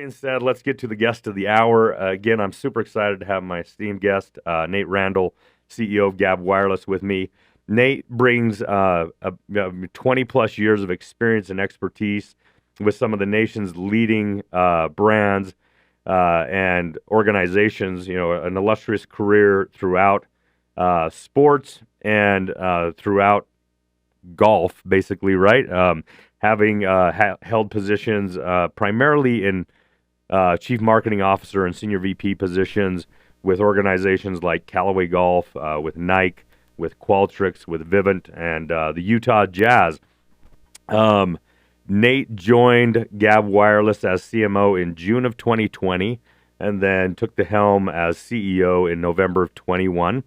being said, let's get to the guest of the hour. Again, I'm super excited to have my esteemed guest, Nate Randle, CEO of Gabb Wireless, with me. Nate brings 20 plus years of experience and expertise with some of the nation's leading brands and organizations. You know, an illustrious career throughout sports and throughout golf, basically, right? Having held positions primarily in chief marketing officer and senior VP positions with organizations like Callaway Golf, with Nike, with Qualtrics, with Vivint, and the Utah Jazz. Nate joined Gab Wireless as CMO in June of 2020 and then took the helm as CEO in November of 21.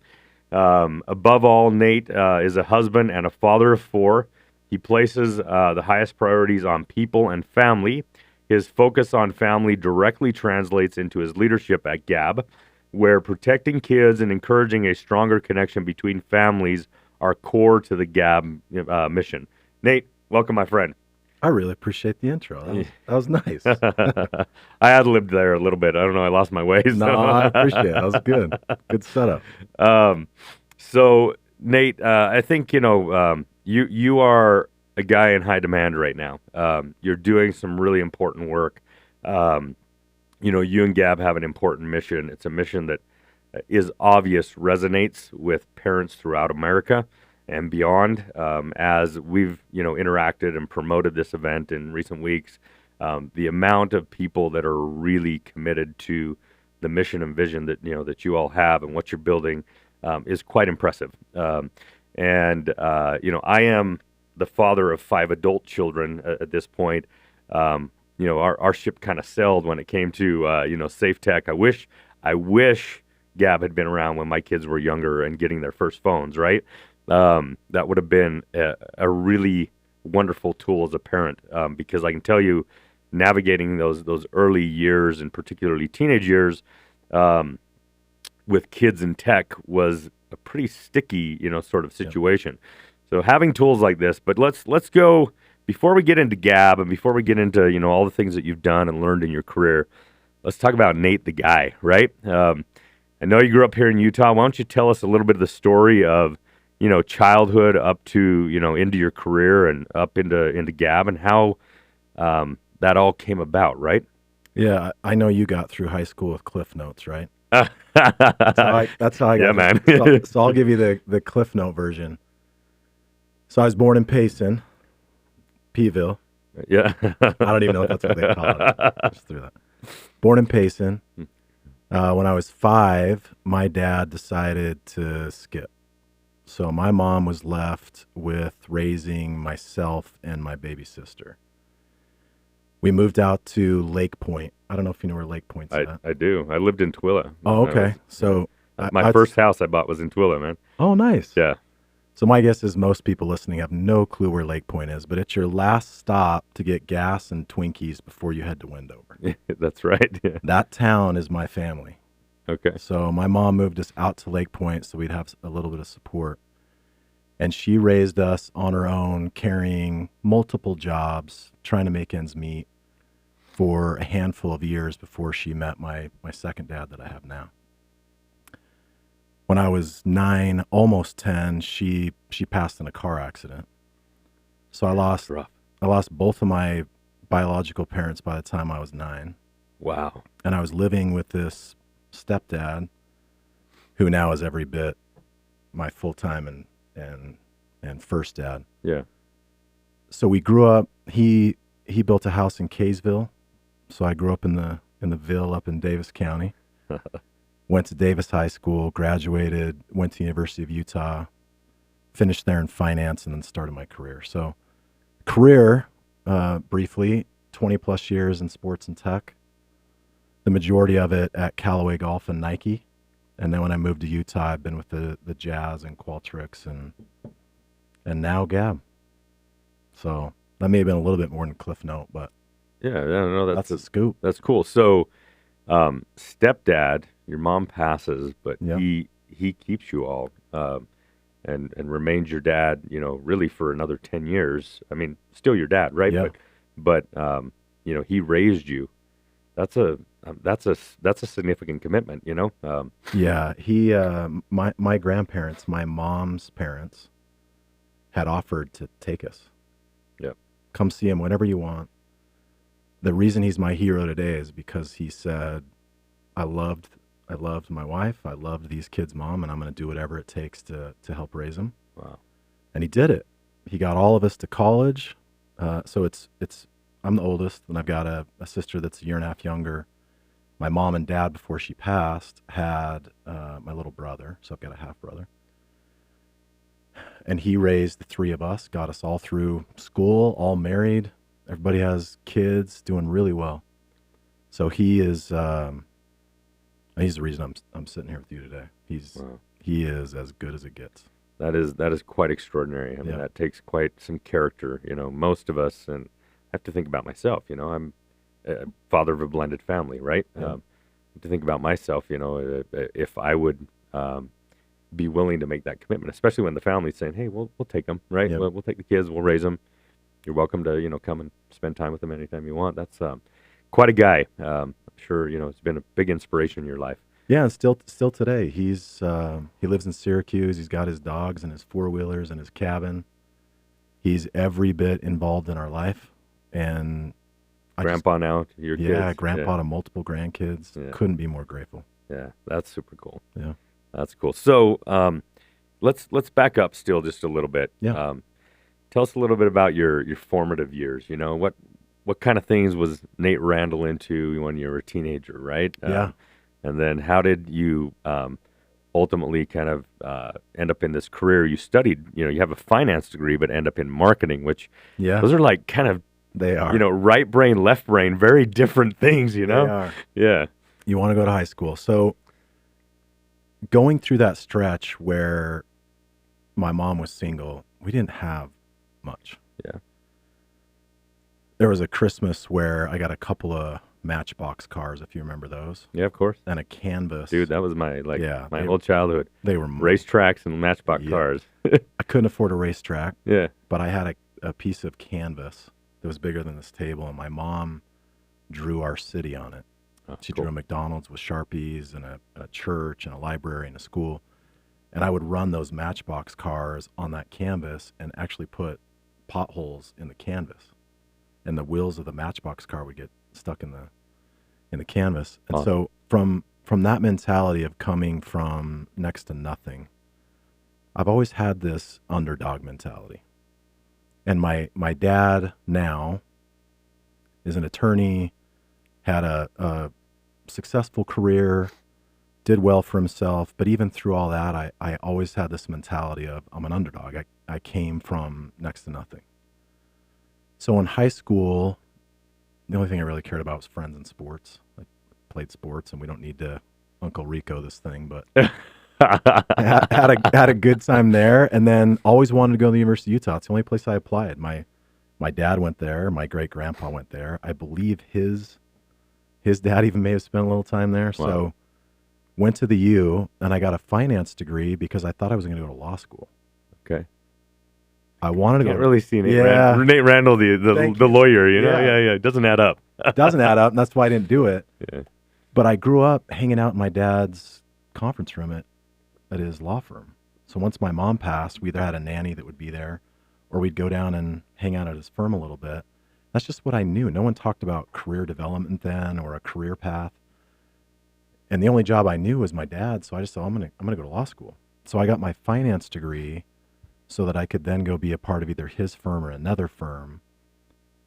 Above all, Nate is a husband and a father of four. He places the highest priorities on people and family. His focus on family directly translates into his leadership at Gab, where protecting kids and encouraging a stronger connection between families are core to the Gab mission. Nate, welcome, my friend. I really appreciate the intro. That was nice. I ad-libbed there a little bit. I don't know. I lost my ways. No, I appreciate it. That was good. Good setup. So, Nate, I think, you are a guy in high demand right now. You're doing some really important work. You and Gab have an important mission. It's a mission that is obvious, resonates with parents throughout America and beyond. As we've, interacted and promoted this event in recent weeks, the amount of people that are really committed to the mission and vision that you all have and what you're building is quite impressive. I am the father of 5 adult children at this point. Our ship kind of sailed when it came to, safe tech. I wish Gab had been around when my kids were younger and getting their first phones, right? That would have been a really wonderful tool as a parent, because I can tell you, navigating those early years and particularly teenage years with kids in tech was a pretty sticky, sort of situation. Yeah. So having tools like this, but let's go, before we get into Gab and before we get into, all the things that you've done and learned in your career, let's talk about Nate the guy, right? I know you grew up here in Utah. Why don't you tell us a little bit of the story of, childhood up to, into your career and up into Gab and how that all came about, right? Yeah, I know you got through high school with Cliff Notes, right? That's how I got. Yeah, man. So I'll give you the Cliff Note version. So I was born in Payson, Peeville. Yeah. I don't even know if that's what they call it. I just threw that. Born in Payson. When I was 5, my dad decided to skip. So my mom was left with raising myself and my baby sister. We moved out to Lake Point. I don't know if you know where Lake Point's at. I do. I lived in Twilla. Oh, okay. My first house I bought was in Twilla, man. Oh, nice. Yeah. So my guess is most people listening have no clue where Lake Point is, but it's your last stop to get gas and Twinkies before you head to Wendover. That's right. Yeah. That town is my family. Okay. So my mom moved us out to Lake Point so we'd have a little bit of support. And she raised us on her own, carrying multiple jobs, trying to make ends meet for a handful of years before she met my second dad that I have now. When I was 9, almost 10, she passed in a car accident. So I lost both of my biological parents by the time I was 9. Wow. And I was living with this stepdad who now is every bit my full-time and first dad. Yeah. So we grew up, he built a house in Kaysville. So I grew up in the Ville up in Davis County. Went to Davis High School, graduated, went to the University of Utah, finished there in finance, and then started my career. So career, briefly, 20 plus years in sports and tech. The majority of it at Callaway Golf and Nike. And then when I moved to Utah, I've been with the Jazz and Qualtrics and now Gab. So that may have been a little bit more than Cliff Note, but no, that's a scoop. That's cool. So stepdad, your mom passes, but Yep. he keeps you all and remains your dad, really for another 10 years. I mean, still your dad, right? Yeah. But he raised you That's a significant commitment, you know. Yeah, my grandparents, my mom's parents, had offered to take us. Yeah. Come see him whenever you want. The reason he's my hero today is because he said, I loved my wife, I loved these kids' mom, and I'm going to do whatever it takes to help raise them. Wow. And he did it. He got all of us to college. So it's I'm the oldest, and I've got a sister that's a year and a half younger. My mom and dad, before she passed, had my little brother, so I've got a half brother. And he raised the three of us, got us all through school, all married. Everybody has kids, doing really well. So he's the reason I'm sitting here with you today. He is as good as it gets. That is quite extraordinary. I mean, that takes quite some character. You know, most of us, and I have to think about myself. You know, I'm a father of a blended family, right? Yeah. I have to think about myself. You know, if I would be willing to make that commitment, especially when the family's saying, "Hey, we'll take them, right? Yep. We'll take the kids, we'll raise them. You're welcome to come and spend time with them anytime you want." That's quite a guy. I'm sure it's been a big inspiration in your life. Yeah, and still today, he lives in Syracuse. He's got his dogs and his four-wheelers and his cabin. He's every bit involved in our life. And grandpa now to your kids. Yeah, grandpa to multiple grandkids. Yeah. Couldn't be more grateful. Yeah, that's super cool. Yeah. That's cool. So let's back up still just a little bit. Yeah. Tell us a little bit about your formative years. You know, what kind of things was Nate Randall into when you were a teenager, right? Yeah. And then how did you ultimately kind of end up in this career? You studied, you have a finance degree, but end up in marketing, which those are like kind of, they are, right brain, left brain, very different things, you know? They are. Yeah. You want to go to high school. So going through that stretch where my mom was single, we didn't have much. Yeah. There was a Christmas where I got a couple of Matchbox cars, if you remember those. Yeah, of course. And a canvas. Dude, that was my whole childhood. They were racetracks and Matchbox cars. I couldn't afford a racetrack. Yeah. But I had a piece of canvas that was bigger than this table, and my mom drew our city on it. She drew a McDonald's with Sharpies and a church and a library and a school. And I would run those Matchbox cars on that canvas and actually put potholes in the canvas. And the wheels of the Matchbox car would get stuck in the canvas. And so from that mentality of coming from next to nothing, I've always had this underdog mentality. And my dad now is an attorney, had a successful career, did well for himself. But even through all that, I always had this mentality of I'm an underdog. I came from next to nothing. So in high school, the only thing I really cared about was friends and sports. I played sports, and we don't need to Uncle Rico this thing, but had a good time there. And then always wanted to go to the University of Utah. It's the only place I applied. My dad went there. My great grandpa went there. I believe his dad even may have spent a little time there. Wow. So went to the U, and I got a finance degree because I thought I was going to go to law school. Okay. I wanted to go. Can't really see Nate Randall, the lawyer. Yeah. It doesn't add up. Doesn't add up, and that's why I didn't do it. Yeah. But I grew up hanging out in my dad's conference room at his law firm. So once my mom passed, we either had a nanny that would be there, or we'd go down and hang out at his firm a little bit. That's just what I knew. No one talked about career development then or a career path. And the only job I knew was my dad, so I just thought, I'm gonna go to law school. So I got my finance degree so that I could then go be a part of either his firm or another firm.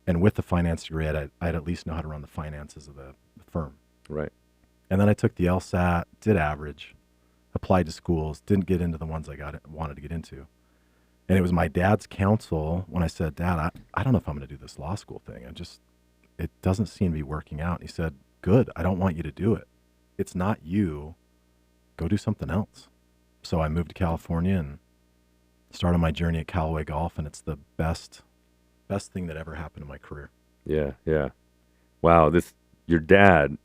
And with the finance degree, I'd at least know how to run the finances of the firm. Right. And then I took the LSAT, did average, applied to schools, didn't get into the ones I wanted to get into. And it was my dad's counsel when I said, Dad, I don't know if I'm going to do this law school thing. It doesn't seem to be working out. And he said, good, I don't want you to do it. It's not you. Go do something else. So I moved to California and started my journey at Callaway Golf, and it's the best thing that ever happened in my career. Yeah, yeah. Wow, your dad,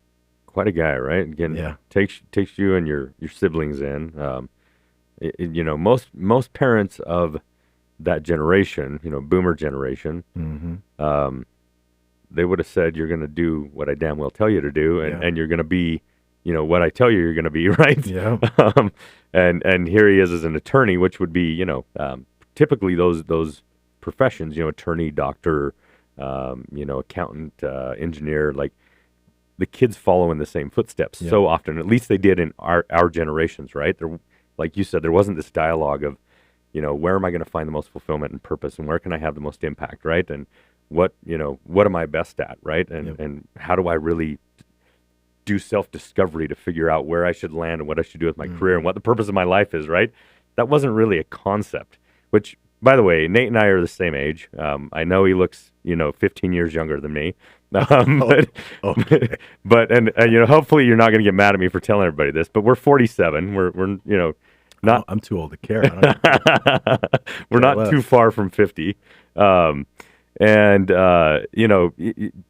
quite a guy, right? Again, takes you and your siblings in. Most parents of that generation, boomer generation, mm-hmm. they would have said, you're going to do what I damn well tell you to do, and, Yeah. and you're going to be, what I tell you're going to be, right? Yeah. And here he is as an attorney, which would be, typically those professions, attorney, doctor, accountant, engineer, like the kids follow in the same footsteps Yeah. so often. At least they did in our generations, right? There, like you said, there wasn't this dialogue of, where am I going to find the most fulfillment and purpose, and where can I have the most impact, right? And what am I best at, right? And how do I really do self-discovery to figure out where I should land and what I should do with my career and what the purpose of my life is, right? That wasn't really a concept, which, by the way, Nate and I are the same age. I know he looks, 15 years younger than me. Okay. But hopefully you're not going to get mad at me for telling everybody this, but we're 47. We're not. I'm too old to care. I don't We're not too far from 50. And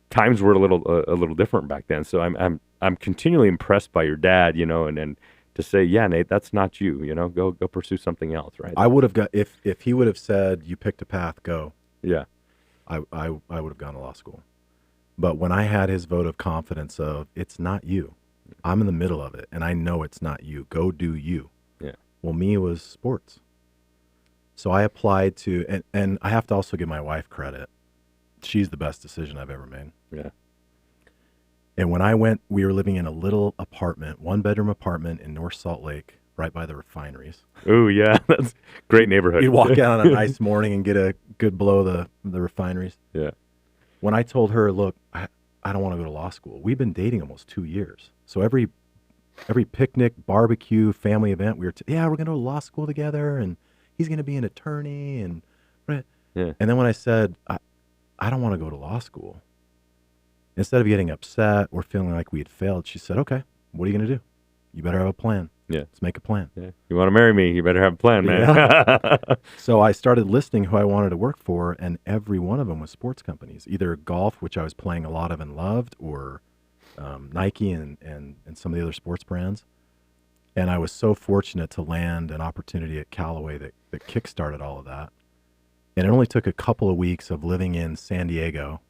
times were a little different back then. So I'm continually impressed by your dad, and to say, yeah, Nate, that's not you, go pursue something else, right? I would have got if he would have said, you picked a path, go. Yeah. I would have gone to law school. But when I had his vote of confidence of, it's not you, I'm in the middle of it, and I know it's not you. Go do you. Yeah. Well, me was sports. So I applied to, and I have to also give my wife credit. She's the best decision I've ever made. Yeah. And when I went, we were living in a little apartment, 1-bedroom apartment in North Salt Lake, right by the refineries. Oh, yeah. That's a great neighborhood. You'd walk out on a nice morning and get a good blow of the refineries. Yeah. When I told her, look, I don't want to go to law school. We've been dating almost 2 years. So every picnic, barbecue, family event, we're going to go to law school together, and he's going to be an attorney. And then when I said, I don't want to go to law school, instead of getting upset or feeling like we had failed, she said, okay, what are you going to do? You better have a plan. Yeah. Let's make a plan. Yeah. You want to marry me, you better have a plan, man. Yeah. So I started listing who I wanted to work for, and every one of them was sports companies, either golf, which I was playing a lot of and loved, or Nike and some of the other sports brands. And I was so fortunate to land an opportunity at Callaway that kickstarted all of that. And it only took a couple of weeks of living in San Diego,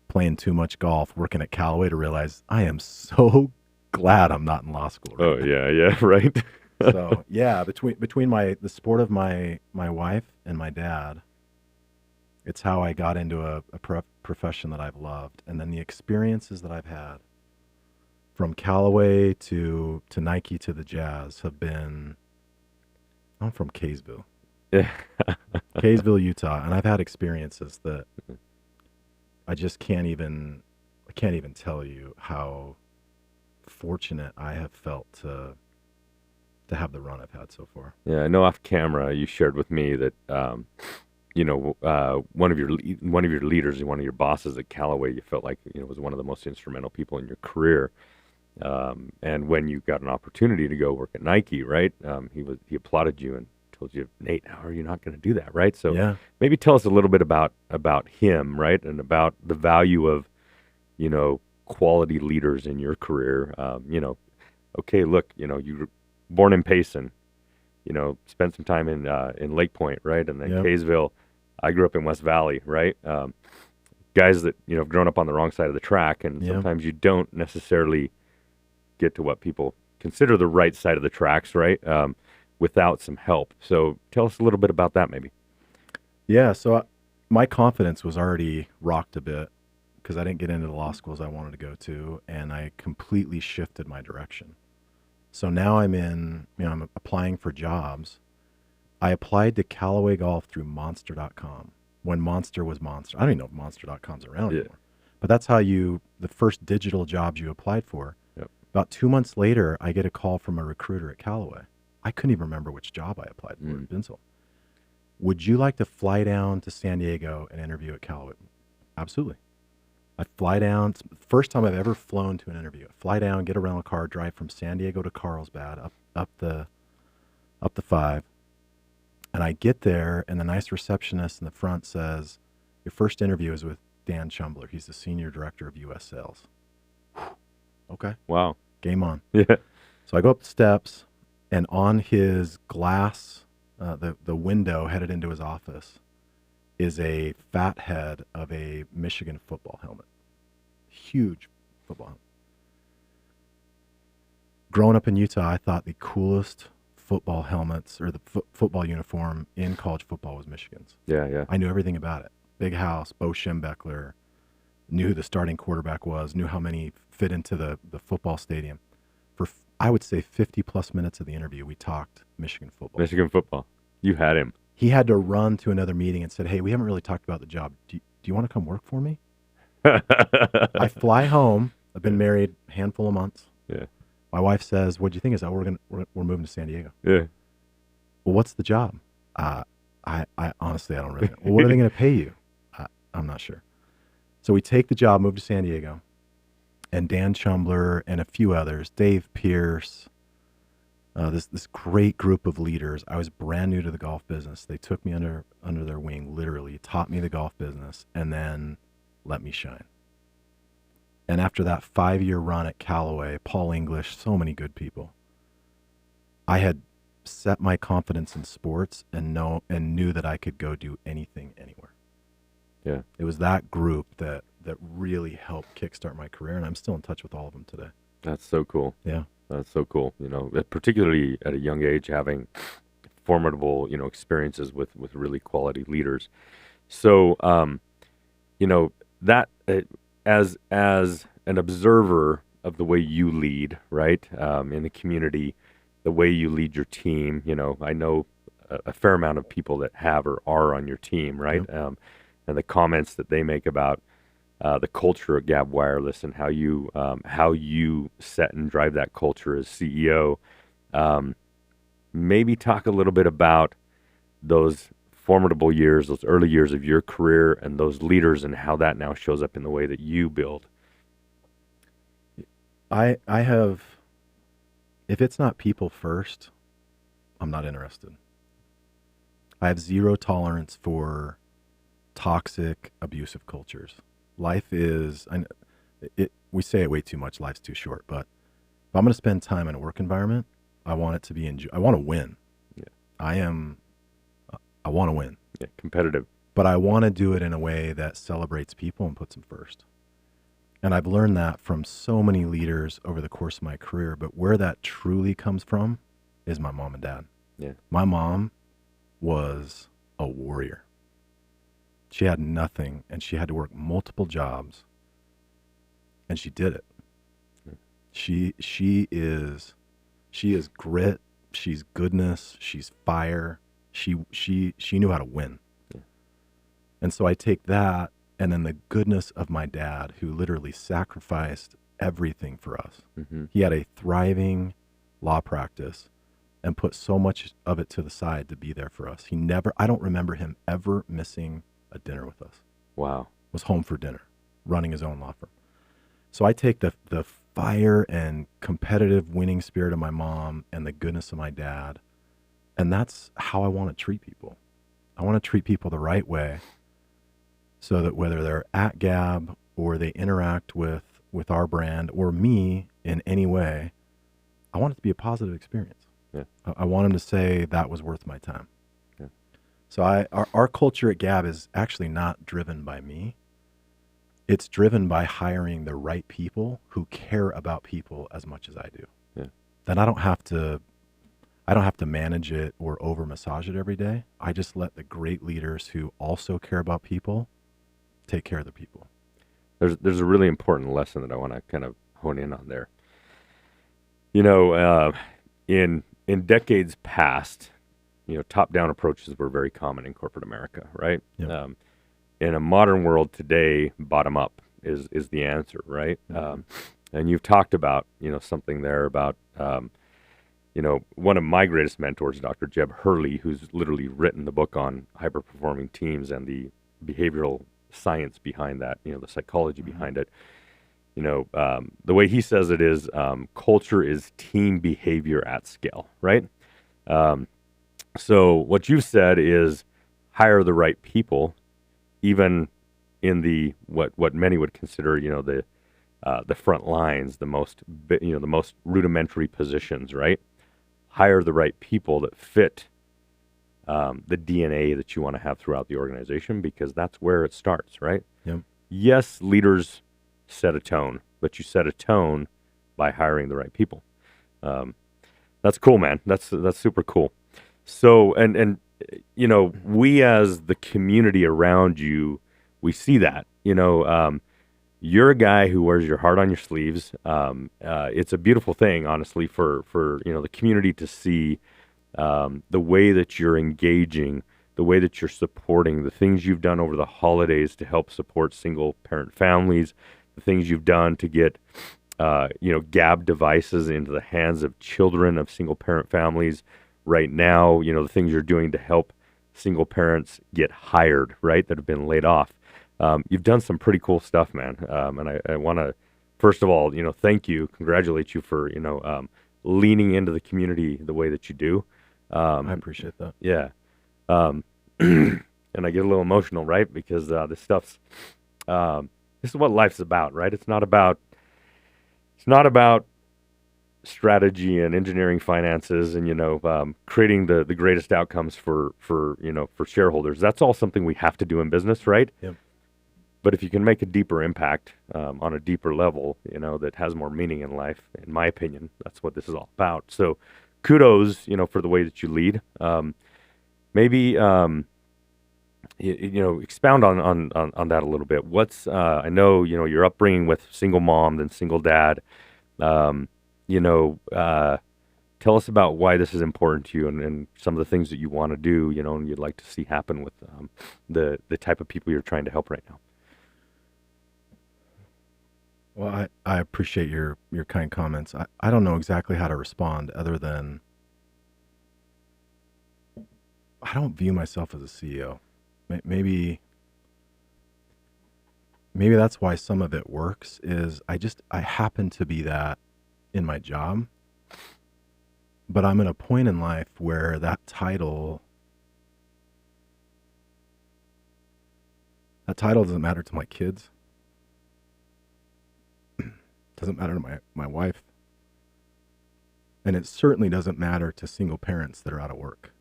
playing too much golf, working at Callaway, to realize I am so glad I'm not in law school right now. Yeah, right. So yeah, between the sport of my wife and my dad, it's how I got into a profession that I've loved, and then the experiences that I've had from Callaway to Nike to the Jazz have been. I'm from Kaysville, Kaysville, Utah, and I've had experiences that I just can't even tell you how fortunate I have felt to have the run I've had so far. Yeah, I know off camera you shared with me that one of your leaders, one of your bosses at Callaway, you felt like was one of the most instrumental people in your career. And when you got an opportunity to go work at Nike, right? He applauded you and told you, Nate, how are you not going to do that, right? So yeah. Maybe tell us a little bit about him, right, and about the value of quality leaders in your career. Okay, look, you were born in Payson, spent some time in Lake Point, right, and then Kaysville. I grew up in West Valley, right? Guys that have grown up on the wrong side of the track, and sometimes you don't necessarily get to what people consider the right side of the tracks, right? Without some help. So tell us a little bit about that, maybe. Yeah. So my confidence was already rocked a bit because I didn't get into the law schools I wanted to go to, and I completely shifted my direction. So now I'm applying for jobs. I applied to Callaway Golf through Monster.com when Monster was Monster. I don't even know if Monster.com's around anymore. But that's how the first digital jobs you applied for. Yep. About 2 months later, I get a call from a recruiter at Callaway. I couldn't even remember which job I applied for at Binsel. Would you like to fly down to San Diego and interview at Callaway? Absolutely. I fly down. It's the first time I've ever flown to an interview. I fly down, get a rental car, drive from San Diego to Carlsbad, up the 5. And I get there, and the nice receptionist in the front says, your first interview is with Dan Chumbler. He's the senior director of U.S. sales. Okay. Wow. Game on. Yeah. So I go up the steps, and on his glass, the window headed into his office, is a fat head of a Michigan football helmet. Huge football helmet. Growing up in Utah, I thought the coolest football helmets or the football uniform in college football was Michigan's. Yeah, yeah. I knew everything about it. Big house, Bo Schembechler, knew who the starting quarterback was, knew how many fit into the football stadium. For, I would say, 50-plus minutes of the interview, we talked Michigan football. Michigan football. You had him. He had to run to another meeting and said, hey, we haven't really talked about the job. Do you want to come work for me? I fly home. I've been married a handful of months. Yeah. My wife says, "What do you think?" Is that we're moving to San Diego? Yeah. Well, what's the job? I honestly, I don't really know. Well, what are they going to pay you? I'm not sure. So we take the job, move to San Diego, and Dan Chumbler and a few others, Dave Pierce, this great group of leaders. I was brand new to the golf business. They took me under their wing, literally taught me the golf business, and then let me shine. And after that 5-year run at Callaway, Paul English, so many good people, I had set my confidence in sports and knew that I could go do anything anywhere. Yeah. It was that group that really helped kickstart my career, and I'm still in touch with all of them today. That's so cool. Yeah. That's so cool. Particularly at a young age, having formidable, experiences with really quality leaders. So, that as an observer of the way you lead, right, in the community, the way you lead your team, I know a fair amount of people that have or are on your team, right? Yep. And the comments that they make about the culture at Gabb Wireless and how you set and drive that culture as CEO. Maybe talk a little bit about those formidable years, those early years of your career, and those leaders, and how that now shows up in the way that you build. I have, if it's not people first, I'm not interested. I have zero tolerance for toxic, abusive cultures. Life is, we say it way too much, life's too short, but if I'm going to spend time in a work environment, I want it to be, I want to win. Yeah. I want to win. Yeah, competitive. But I want to do it in a way that celebrates people and puts them first. And I've learned that from so many leaders over the course of my career, but where that truly comes from is my mom and dad. Yeah. My mom was a warrior. She had nothing, and she had to work multiple jobs, and she did it. Yeah. She is grit. She's goodness. She's fire. She knew how to win. Yeah. And so I take that, and then the goodness of my dad, who literally sacrificed everything for us. Mm-hmm. He had a thriving law practice and put so much of it to the side to be there for us. I don't remember him ever missing a dinner with us. Wow. Was home for dinner, running his own law firm. So I take the fire and competitive winning spirit of my mom and the goodness of my dad, and that's how I want to treat people. I want to treat people the right way, so that whether they're at Gabb or they interact with our brand or me in any way, I want it to be a positive experience. Yeah. I want them to say that was worth my time. Yeah. So our culture at Gabb is actually not driven by me. It's driven by hiring the right people who care about people as much as I do. Yeah. Then I don't have to manage it or over massage it every day. I just let the great leaders who also care about people take care of the people. There's a really important lesson that I want to kind of hone in on there. In decades past, top-down approaches were very common in corporate America, right? Yep. In a modern world today, bottom-up is the answer, right? Mm-hmm. And you've talked about, something there about, one of my greatest mentors, Dr. Jeb Hurley, who's literally written the book on high-performing teams and the behavioral science behind that, the psychology behind it. The way he says it is, culture is team behavior at scale, right? So what you've said is hire the right people, even in the what many would consider, the front lines, the most rudimentary positions, right? Hire the right people that fit the DNA that you want to have throughout the organization, because that's where it starts, right? Yep. Yes, leaders set a tone, but you set a tone by hiring the right people. That's cool, man. That's super cool. So, and we as the community around you, we see that. You're a guy who wears your heart on your sleeves. It's a beautiful thing, honestly, for the community to see the way that you're engaging, the way that you're supporting, the things you've done over the holidays to help support single parent families, the things you've done to get Gabb devices into the hands of children of single parent families. Right now, the things you're doing to help single parents get hired, right, that have been laid off. You've done some pretty cool stuff, man. And I want to, first of all, thank you, congratulate you for, leaning into the community the way that you do. I appreciate that. Yeah. And I get a little emotional, right? Because this stuff's, this is what life's about, right? It's not about strategy and engineering finances and, creating the greatest outcomes for shareholders. That's all something we have to do in business, right? Yep. But if you can make a deeper impact on a deeper level, that has more meaning in life, in my opinion, that's what this is all about. So kudos, for the way that you lead. Maybe, expound on that a little bit. What's, I know, your upbringing with single mom, then single dad, tell us about why this is important to you and some of the things that you want to do, and you'd like to see happen with the type of people you're trying to help right now. Well, I appreciate your kind comments. I don't know exactly how to respond other than I don't view myself as a CEO. Maybe that's why some of it works is I happen to be that in my job, but I'm at a point in life where that title doesn't matter to my kids. Doesn't matter to my wife. And it certainly doesn't matter to single parents that are out of work.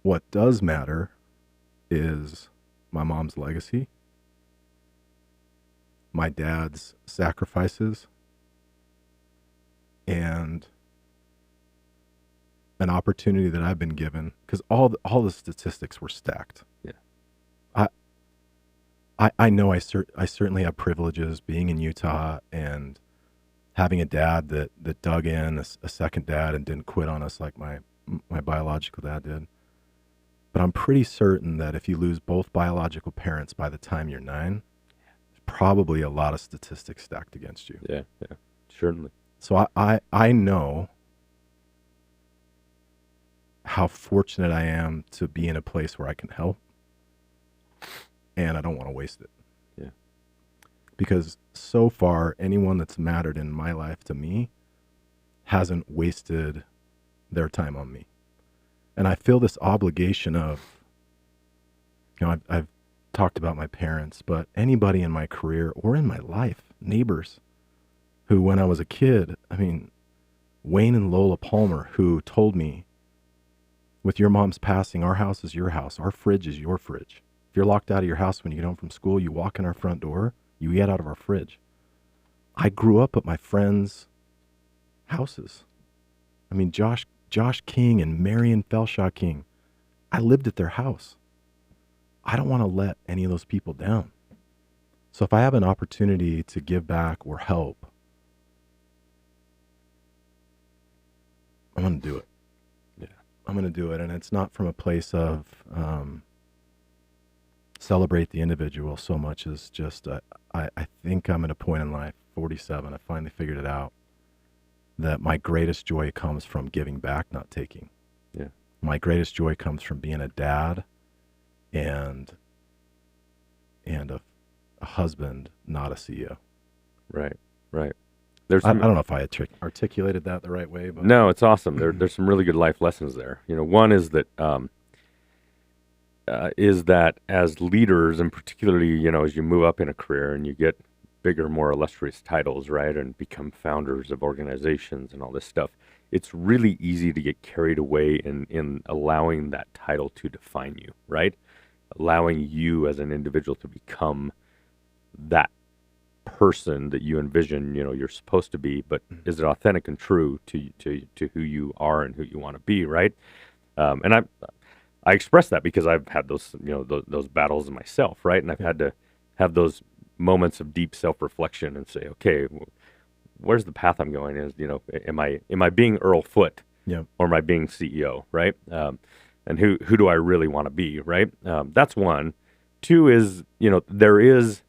What does matter is my mom's legacy, my dad's sacrifices, and an opportunity that I've been given, because all the statistics were stacked. Yeah. I know I certainly have privileges being in Utah and having a dad that dug in, a second dad, and didn't quit on us like my biological dad did. But I'm pretty certain that if you lose both biological parents by the time you're 9, there's probably a lot of statistics stacked against you. Yeah, certainly. So I know how fortunate I am to be in a place where I can help. And I don't want to waste it. Yeah. Because so far, anyone that's mattered in my life to me hasn't wasted their time on me. And I feel this obligation of, I've talked about my parents, but anybody in my career or in my life, neighbors who, when I was a kid, Wayne and Lola Palmer, who told me, with your mom's passing, our house is your house. Our fridge is your fridge. If you're locked out of your house when you get home from school, you walk in our front door, you get out of our fridge. I grew up at my friends' houses. Josh King and Marion Felshaw King, I lived at their house. I don't want to let any of those people down. So if I have an opportunity to give back or help, I'm going to do it. Yeah. I'm going to do it. And it's not from a place of celebrate the individual so much as just, I think I'm at a point in life, 47, I finally figured it out, that my greatest joy comes from giving back, not taking. Yeah. My greatest joy comes from being a dad and a husband, not a CEO. Right. I don't know if I articulated that the right way, but no, it's awesome. There's some really good life lessons there. One is that as leaders, and particularly, as you move up in a career and you get bigger, more illustrious titles, right? And become founders of organizations and all this stuff. It's really easy to get carried away in allowing that title to define you, right? Allowing you as an individual to become that person that you envision, you're supposed to be, but is it authentic and true to who you are and who you want to be, right? And I express that because I've had those, those battles myself, right? And I've had to have those moments of deep self-reflection and say, okay, where's the path I'm going? Is, am I being Earl Foote, Yeah. or am I being CEO, right? And who do I really want to be, right? That's one. Two is, there is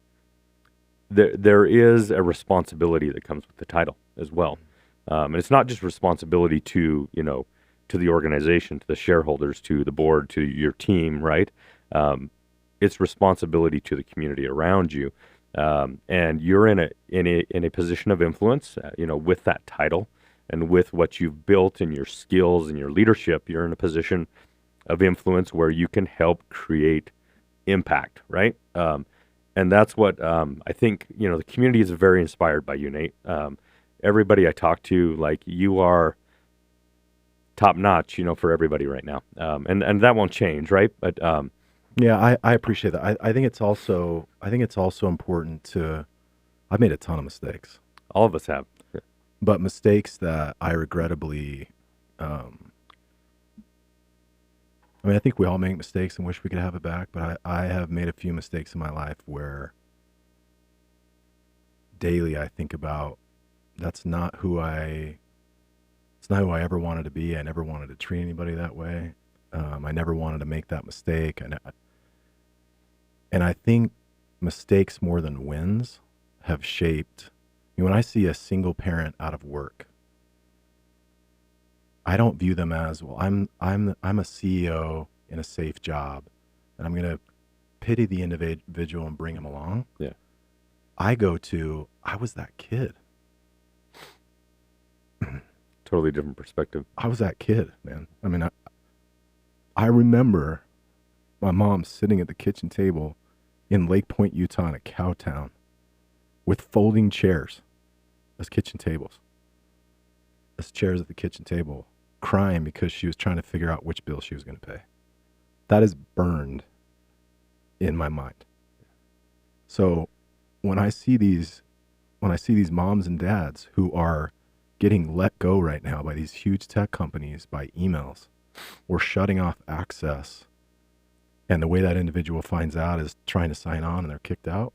a responsibility that comes with the title as well. And it's not just responsibility to, to the organization, to the shareholders, to the board, to your team, right? It's responsibility to the community around you. And you're in a position of influence, with that title and with what you've built and your skills and your leadership. You're in a position of influence where you can help create impact, right? And that's what I think, the community is very inspired by you, Nate. Everybody I talk to, like, you are top notch, for everybody right now. And that won't change, right? But yeah, I appreciate that. I think it's also important to. I've made a ton of mistakes, all of us have. but mistakes that I regrettably. I think we all make mistakes and wish we could have it back, but I have made a few mistakes in my life where daily I think about it's not who I ever wanted to be. I never wanted to treat anybody that way. I never wanted to make that mistake. And I think mistakes more than wins have shaped. When I see a single parent out of work, I don't view them as, well, I'm a CEO in a safe job, and I'm going to pity the individual and bring him along. Yeah. I go to, I was that kid. Totally different perspective. I was that kid, man. I remember my mom sitting at the kitchen table in Lake Point, Utah, in a cow town with folding chairs as kitchen tables, as chairs at the kitchen table, crying because she was trying to figure out which bill she was going to pay. That is burned in my mind. So when I see these moms and dads who are getting let go right now by these huge tech companies, by emails, or shutting off access, and the way that individual finds out is trying to sign on and they're kicked out,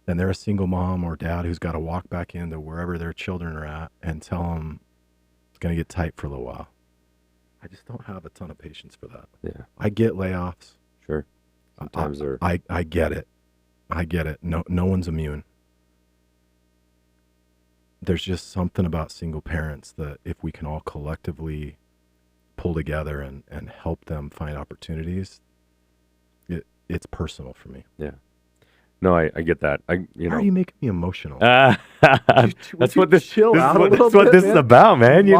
and they're a single mom or dad who's got to walk back into wherever their children are at and tell them it's going to get tight for a little while. I just don't have a ton of patience for that. Yeah. I get layoffs. Sure. Sometimes I get it. I get it. No one's immune. There's just something about single parents that if we can all collectively pull together and help them find opportunities, it's personal for me. Yeah. No, I get that. How are you making me emotional? That's what this chill out a little that's what bit, this man? is about, man. You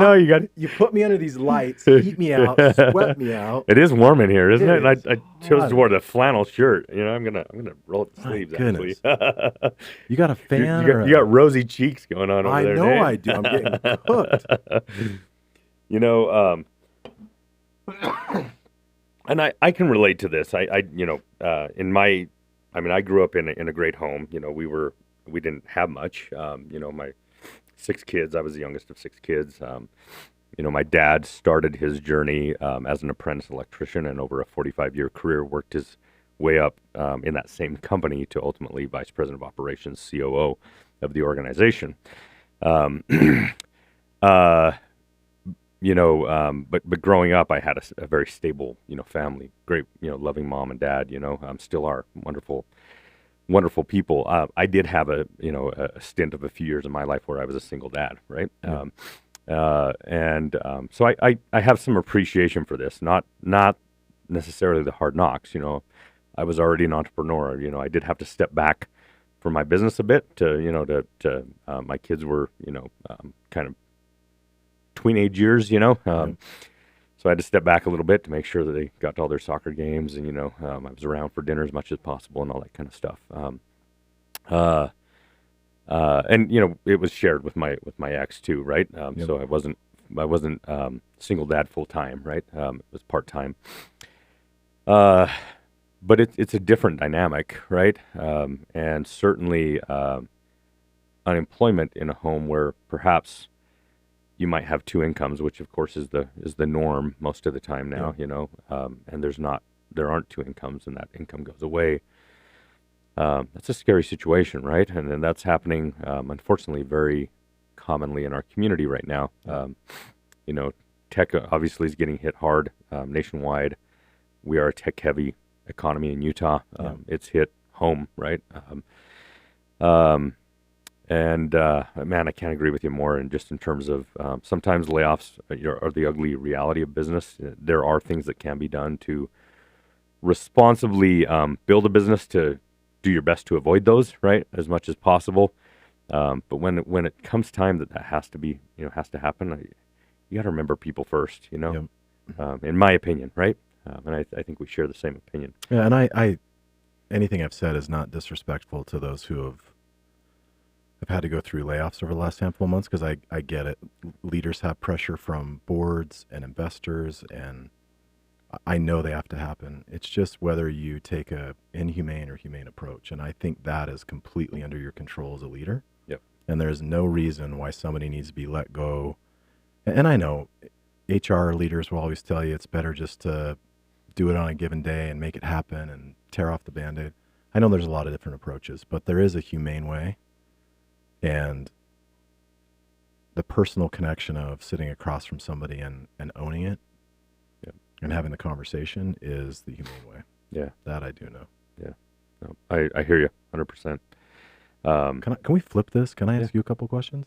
put me under these lights, heat me out, sweat me out. It is warm in here, isn't it? It is. And I chose to wear the flannel shirt. I'm gonna roll up the sleeves. Goodness. Actually, You got a fan? you got rosy cheeks going on over I there. know Nate. I do. I'm getting cooked. And I can relate to this. I grew up in a great home. We didn't have much. My 6 kids. I was the youngest of 6 kids. My dad started his journey as an apprentice electrician, and over a 45-year career, worked his way up in that same company to ultimately vice president of operations, COO of the organization. But growing up, I had a very stable, family, great, loving mom and dad, still are wonderful, wonderful people. I did have a stint of a few years in my life where I was a single dad, right? Yeah. So I have some appreciation for this, not necessarily the hard knocks, I was already an entrepreneur, I did have to step back from my business a bit to my kids were, kind of teenage years, so I had to step back a little bit to make sure that they got to all their soccer games, and I was around for dinner as much as possible and all that kind of stuff. And it was shared with my ex too, right? Yep. So I wasn't single dad full time, right? It was part time. Uh, but it's a different dynamic, right? And certainly unemployment in a home where perhaps you might have two incomes, which of course is the norm most of the time now, and there aren't two incomes, and that income goes away. That's a scary situation, right? And then that's happening, unfortunately, very commonly in our community right now. You know, tech obviously is getting hit hard nationwide. We are a tech-heavy economy in Utah. It's hit home, right? And man, I can't agree with you more. And just in terms of sometimes layoffs are the ugly reality of business. There are things that can be done to responsibly build a business, to do your best to avoid those, right, as much as possible. But when it comes time that has to be, has to happen, you got to remember people first, Yep. in my opinion, right? And I think we share the same opinion. Yeah, and I anything I've said is not disrespectful to those who have had to go through layoffs over the last handful of months, because I get it. Leaders have pressure from boards and investors, and I know they have to happen. It's just whether you take a inhumane or humane approach, and I think that is completely under your control as a leader. Yep. And there's no reason why somebody needs to be let go. And I know HR leaders will always tell you it's better just to do it on a given day and make it happen and tear off the Band-Aid. I know there's a lot of different approaches, but there is a humane way. And the personal connection of sitting across from somebody and owning it, Yep, and having the conversation is the humane way. yeah, That I do know. yeah. No, I hear you 100%. Can we flip this? Can I ask you a couple questions?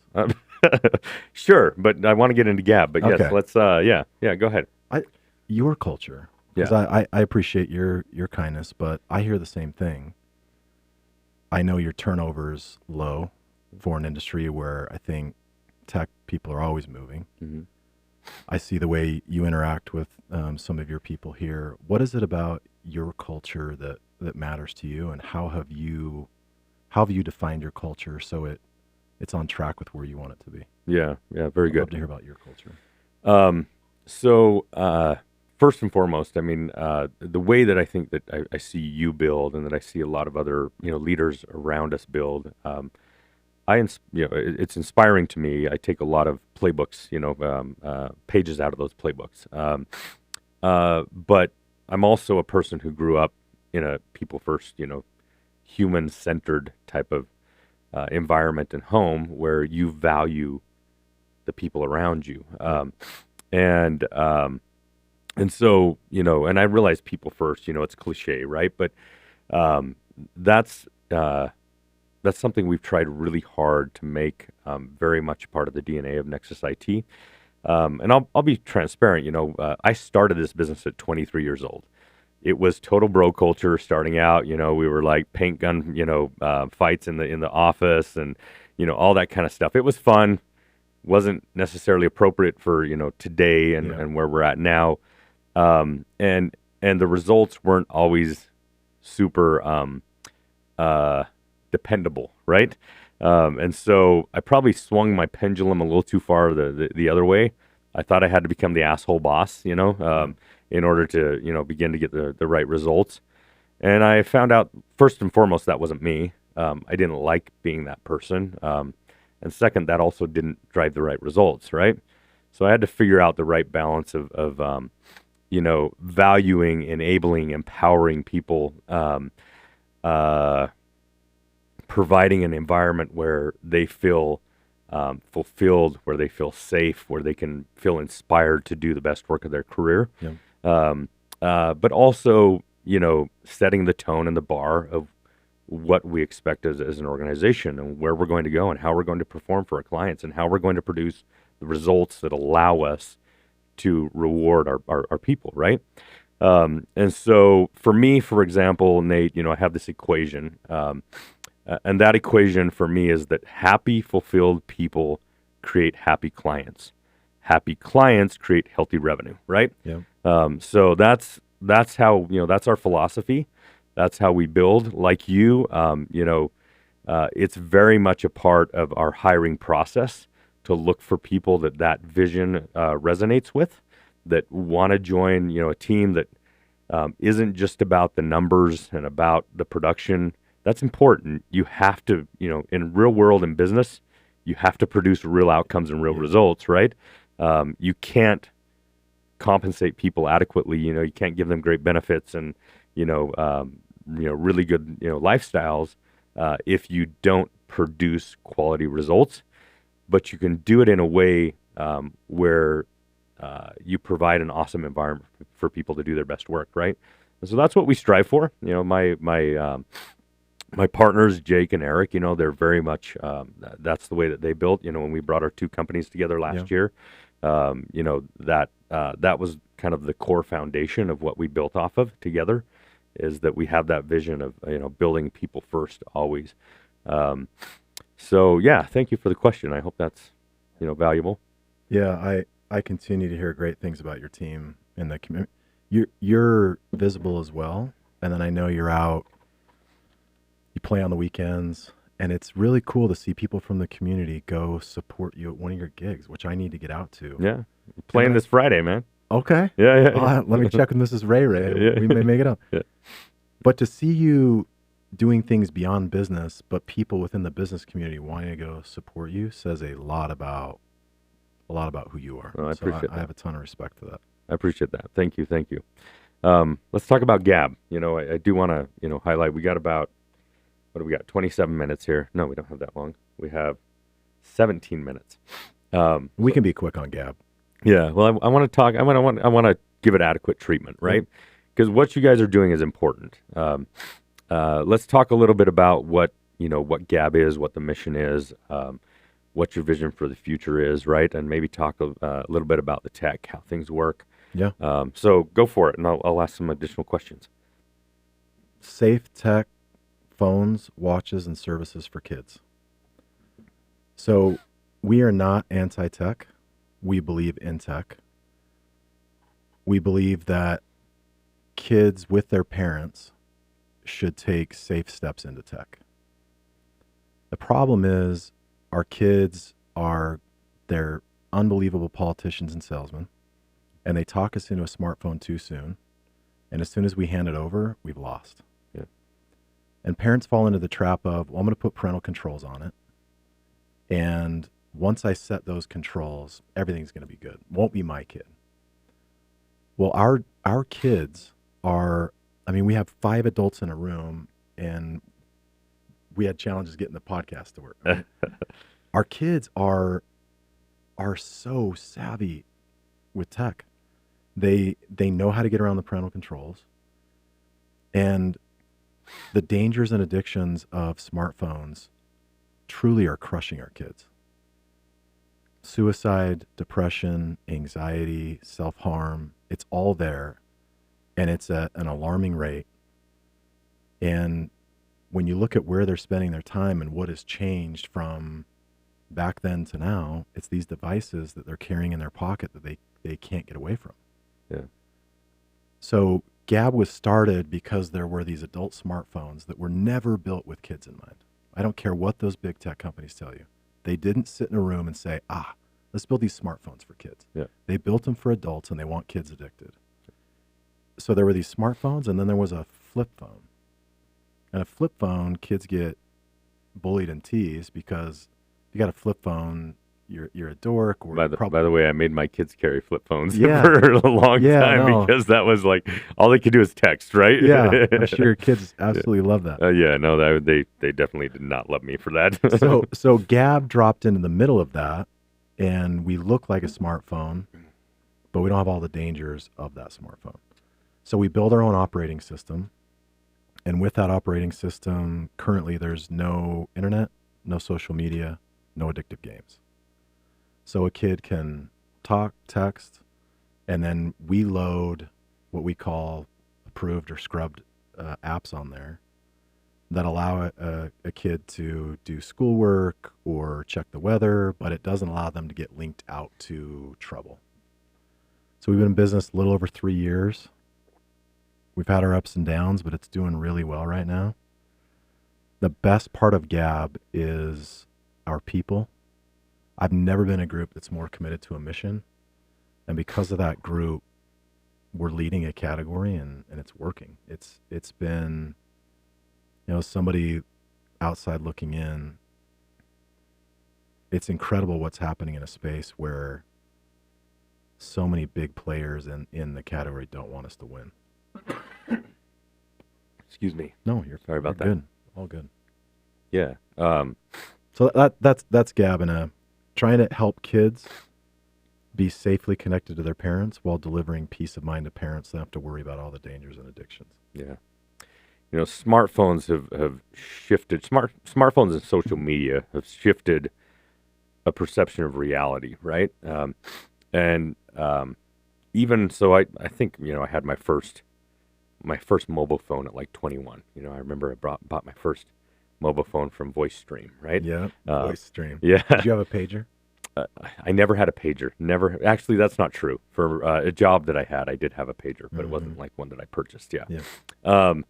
Sure, but I want to get into Gab. But yes, Okay. let's. Yeah. Go ahead. Your culture, because I appreciate your kindness, but I hear the same thing. I know your turnover's low for an industry where I think tech people are always moving. Mm-hmm. I see the way you interact with some of your people here. What is it about your culture that matters to you, and how have you defined your culture so it's on track with where you want it to be? Yeah, very I'd good. love to hear about your culture. So first and foremost, I mean, the way that I think that I see you build, and that I see a lot of other leaders around us build, it's inspiring to me. I take a lot of playbooks, pages out of those playbooks. But I'm also a person who grew up in a people first, human-centered type of environment and home where you value the people around you. And so, and I realize people first, it's cliche, right? But that's something we've tried really hard to make very much part of the DNA of Nexus IT. And I'll be transparent. I started this business at 23 years old. It was total bro culture starting out. We were like paint gun, fights in the office, and all that kind of stuff. It was fun. Wasn't necessarily appropriate for today and where we're at now. And the results weren't always super dependable, right? And so I probably swung my pendulum a little too far the other way. I thought I had to become the asshole boss, in order to, begin to get the right results. And I found out, first and foremost, that wasn't me. I didn't like being that person. And second, that also didn't drive the right results, right? So I had to figure out the right balance of valuing, enabling, empowering people, providing an environment where they feel fulfilled, where they feel safe, where they can feel inspired to do the best work of their career. Yeah. But also, setting the tone and the bar of what we expect as an organization, and where we're going to go, and how we're going to perform for our clients, and how we're going to produce the results that allow us to reward our people, right? And so for me, for example, Nate, I have this equation, and that equation for me is that happy, fulfilled people create happy clients. Happy clients create healthy revenue, right? Yeah. So that's how, that's our philosophy. That's how we build. Like you, It's very much a part of our hiring process to look for people that vision resonates with, that want to join, a team that isn't just about the numbers and about the production. That's important. You have to, in real world and business, you have to produce real outcomes and real results, right? You can't compensate people adequately. You can't give them great benefits and, really good, lifestyles if you don't produce quality results. But you can do it in a way where you provide an awesome environment for people to do their best work, right? And so that's what we strive for. My partners, Jake and Eric, they're very much that's the way that they built. When we brought our two companies together last year, that was kind of the core foundation of what we built off of together, is that we have that vision of building people first always. So yeah, thank you for the question. I hope that's valuable. Yeah, I continue to hear great things about your team and the community. You're visible as well, and then I know you're out. You play on the weekends, and it's really cool to see people from the community go support you at one of your gigs, which I need to get out to. Yeah, playing this Friday, man. Okay. Yeah. Let me check with Mrs. Ray. Yeah. We may make it up. Yeah. But to see you doing things beyond business, but people within the business community wanting to go support you, says a lot about who you are. Oh, I appreciate that. I have a ton of respect for that. I appreciate that. Thank you. Let's talk about Gabb. I do want to highlight. We got about, what do we got? 27 minutes here. No, we don't have that long. We have 17 minutes. We can be quick on Gabb. Yeah. Well, I want to talk. I want to give it adequate treatment, right? Because what you guys are doing is important. Let's talk a little bit about what Gabb is, what the mission is, what your vision for the future is, right? And maybe talk a little bit about the tech, how things work. Yeah. So go for it, and I'll ask some additional questions. Safe tech, phones, watches, and services for kids. So we are not anti-tech. We believe in tech. We believe that kids with their parents should take safe steps into tech. The problem is our kids they're unbelievable politicians and salesmen, and they talk us into a smartphone too soon. And as soon as we hand it over, we've lost. Yeah. And parents fall into the trap of, well, I'm going to put parental controls on it. And once I set those controls, everything's going to be good. Won't be my kid. Well, our kids are, we have 5 adults in a room, and we had challenges getting the podcast to work. Right? Our kids are so savvy with tech. They know how to get around the parental controls. And the dangers and addictions of smartphones truly are crushing our kids. Suicide, depression, anxiety, self-harm, it's all there. And it's at an alarming rate. And when you look at where they're spending their time and what has changed from back then to now, it's these devices that they're carrying in their pocket that they can't get away from. Yeah. So Gabb was started because there were these adult smartphones that were never built with kids in mind. I don't care what those big tech companies tell you. They didn't sit in a room and say, let's build these smartphones for kids. Yeah. They built them for adults, and they want kids addicted. So there were these smartphones, and then there was a flip phone. And a flip phone, kids get bullied and teased because if you got a flip phone, you're a dork. Or by the way, I made my kids carry flip phones Yeah. for a long time no. because that was like all they could do is text, right? Yeah, I'm sure your kids absolutely love that. They definitely did not love me for that. So Gabb dropped into the middle of that, and we look like a smartphone, but we don't have all the dangers of that smartphone. So we build our own operating system, and with that operating system, currently there's no internet, no social media, no addictive games. So a kid can talk, text, and then we load what we call approved or scrubbed apps on there that allow a kid to do schoolwork or check the weather, but it doesn't allow them to get linked out to trouble. So we've been in business a little over 3 years. We've had our ups and downs, but it's doing really well right now. the best part of Gab is our people. I've never been a group that's more committed to a mission. And because of that group, we're leading a category and it's working. It's been, somebody outside looking in, it's incredible what's happening in a space where so many big players in the category don't want us to win. Excuse me. No, you're sorry about that. Good. All good. Yeah. So that's Gab and trying to help kids be safely connected to their parents while delivering peace of mind to parents so they don't have to worry about all the dangers and addictions. Yeah. Smartphones have shifted. Smartphones and social media have shifted a perception of reality, right? Even so, I think I had my first mobile phone at like 21. I remember I bought my first mobile phone from VoiceStream, right? Yeah, VoiceStream. Yeah. Did you have a pager? I never had a pager. Never. Actually, that's not true. For a job that I had, I did have a pager, but it wasn't like one that I purchased. Yeah. But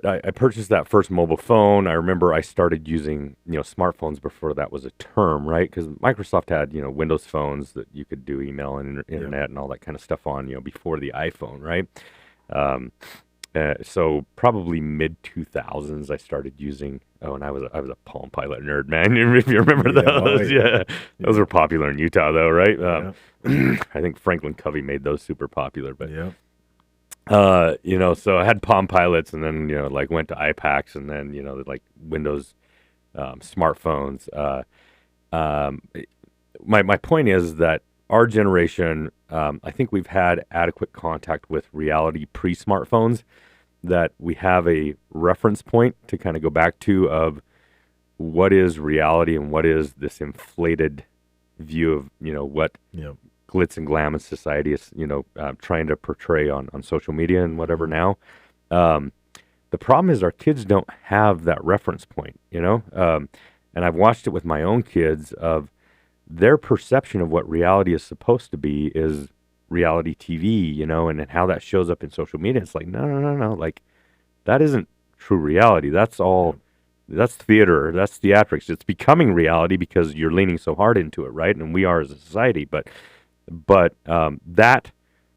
I purchased that first mobile phone. I remember I started using, smartphones before that was a term, right? Because Microsoft had, Windows phones that you could do email and internet and all that kind of stuff on, before the iPhone, right? So probably mid 2000s, I started using. Oh, and I was a Palm Pilot nerd, man. If you remember those, those were popular in Utah, though, right? I think Franklin Covey made those super popular, but so I had Palm Pilots, and then went to iPacs, and then like Windows smartphones. My point is that our generation, I think we've had adequate contact with reality pre-smartphones, that we have a reference point to kind of go back to of what is reality and what is this inflated view of what glitz and glam in society is trying to portray on social media and whatever now. The problem is our kids don't have that reference point, and I've watched it with my own kids of their perception of what reality is supposed to be is reality TV, and how that shows up in social media. It's like, no. Like, that isn't true reality. That's all, that's theater. That's theatrics. It's becoming reality because you're leaning so hard into it, right? And we are as a society. But that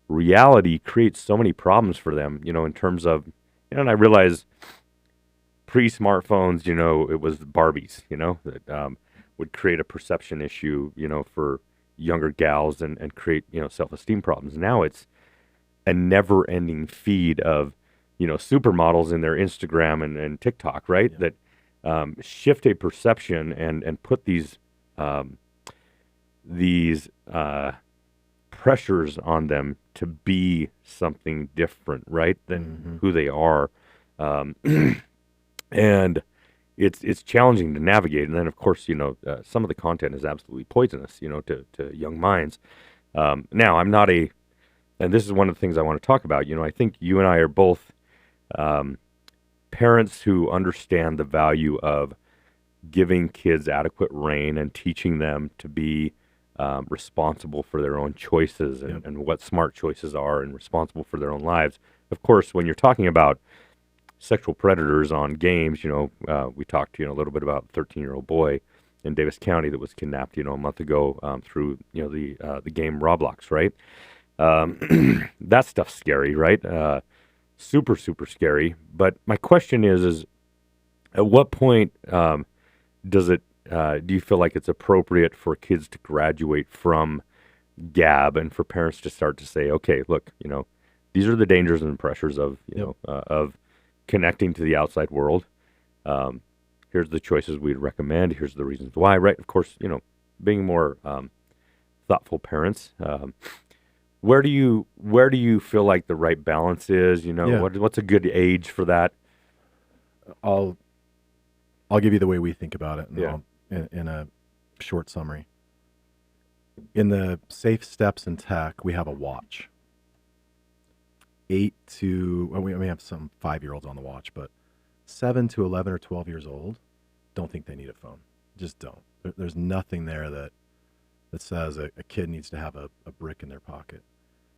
reality creates so many problems for them, in terms of, and I realize pre-smartphones, it was the Barbies, that would create a perception issue, for younger gals and create, self-esteem problems. Now it's a never-ending feed of, supermodels in their Instagram and TikTok, right? That shift a perception and put these pressures on them to be something different, right, than who they are. And it's challenging to navigate. And then, of course, some of the content is absolutely poisonous, to young minds. Now, I'm not and this is one of the things I want to talk about. I think you and I are both parents who understand the value of giving kids adequate rein and teaching them to be responsible for their own choices and what smart choices are, and responsible for their own lives. Of course, when you're talking about sexual predators on games, we talked a little bit about a 13-year-old boy in Davis County that was kidnapped a month ago through the game Roblox, right? That stuff's scary, right? Super scary. But my question is at what point does it do you feel like it's appropriate for kids to graduate from Gab and for parents to start to say, okay, look, these are the dangers and pressures of of connecting to the outside world. Here's the choices we'd recommend. Here's the reasons why. Right? Of course, being more thoughtful parents. Where do you feel like the right balance is? What's a good age for that? I'll give you the way we think about it. In a short summary. In the safe steps in tech, we have a watch. We have some 5-year-olds on the watch, but 7 to 11 or 12 years old don't think they need a phone. Just don't. There's nothing there that says a kid needs to have a brick in their pocket.